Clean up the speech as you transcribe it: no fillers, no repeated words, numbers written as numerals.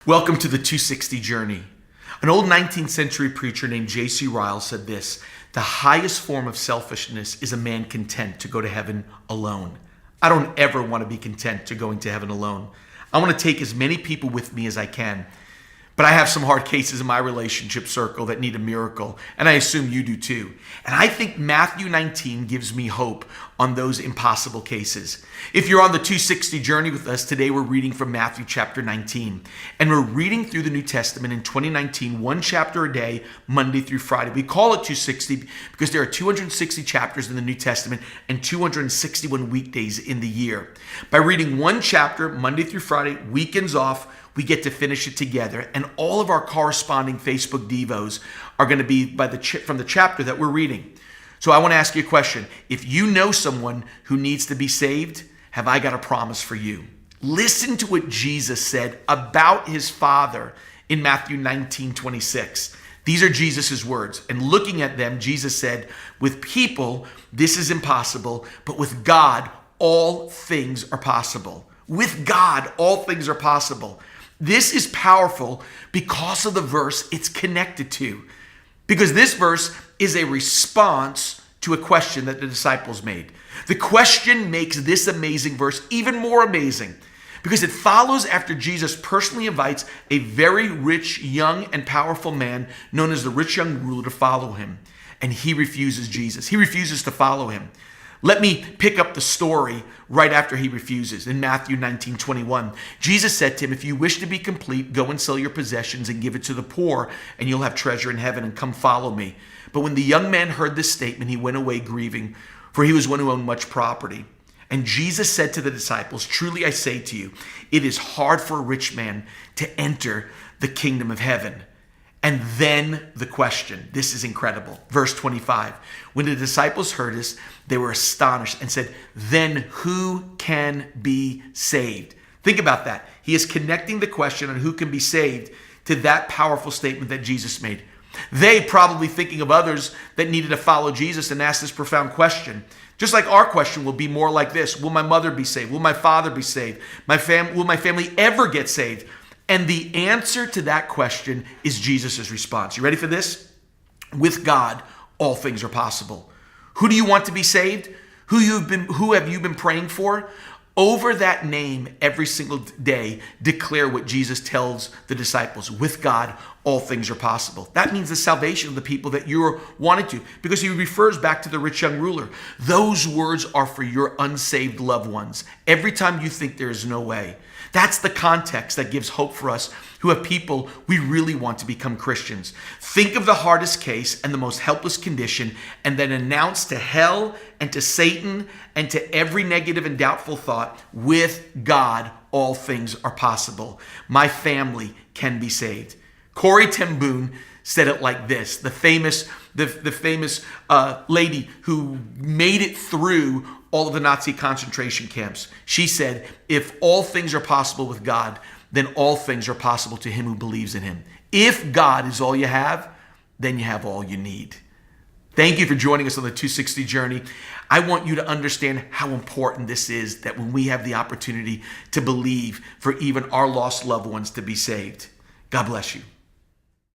Welcome to the 260 Journey. An old 19th century preacher named J.C. Ryle said this: the highest form of selfishness is a man content to go to heaven alone. I don't ever want to be content to going to heaven alone. I want to take as many people with me as I can. But I have some hard cases in my relationship circle that need a miracle, and I assume you do too. And I think Matthew 19 gives me hope on those impossible cases. If you're on the 260 journey with us, today we're reading from Matthew chapter 19. And we're reading through the New Testament in 2019, one chapter a day, Monday through Friday. We call it 260 because there are 260 chapters in the New Testament and 261 weekdays in the year. By reading one chapter, Monday through Friday, weekends off, we get to finish it together, and all of our corresponding Facebook Devos are going to be from the chapter that we're reading. So I want to ask you a question. If you know someone who needs to be saved, have I got a promise for you? Listen to what Jesus said about his Father in Matthew 19:26. These are Jesus' words. And looking at them, Jesus said, with people, this is impossible, but with God, all things are possible. With God, all things are possible. This is powerful because of the verse it's connected to. Because this verse is a response to a question that the disciples made. The question makes this amazing verse even more amazing because it follows after Jesus personally invites a very rich, young, and powerful man known as the rich young ruler to follow him. And he refuses Jesus. He refuses to follow him. Let me pick up the story right after he refuses. In Matthew 19:21, Jesus said to him, if you wish to be complete, go and sell your possessions and give it to the poor, and you'll have treasure in heaven, and come follow me. But when the young man heard this statement, he went away grieving, for he was one who owned much property. And Jesus said to the disciples, truly I say to you, it is hard for a rich man to enter the kingdom of heaven. And then the question, this is incredible. Verse 25, when the disciples heard this, they were astonished and said, then who can be saved? Think about that. He is connecting the question on who can be saved to that powerful statement that Jesus made. They probably thinking of others that needed to follow Jesus and ask this profound question. Just like our question will be more like this. Will my mother be saved? Will my father be saved? Will my family ever get saved? And the answer to that question is Jesus' response. You ready for this? With God, all things are possible. Who do you want to be saved? Who have you been praying for? Over that name every single day, declare what Jesus tells the disciples. With God, all things are possible. That means the salvation of the people that you're wanting to, because he refers back to the rich young ruler. Those words are for your unsaved loved ones. Every time you think there is no way. That's the context that gives hope for us who have people we really want to become Christians. Think of the hardest case and the most helpless condition, and then announce to hell and to Satan and to every negative and doubtful thought, with God, all things are possible. My family can be saved. Corrie ten Boom said it like this, the famous lady who made it through all of the Nazi concentration camps. She said, if all things are possible with God, then all things are possible to him who believes in him. If God is all you have, then you have all you need. Thank you for joining us on the 260 journey. I want you to understand how important this is, that when we have the opportunity to believe for even our lost loved ones to be saved. God bless you.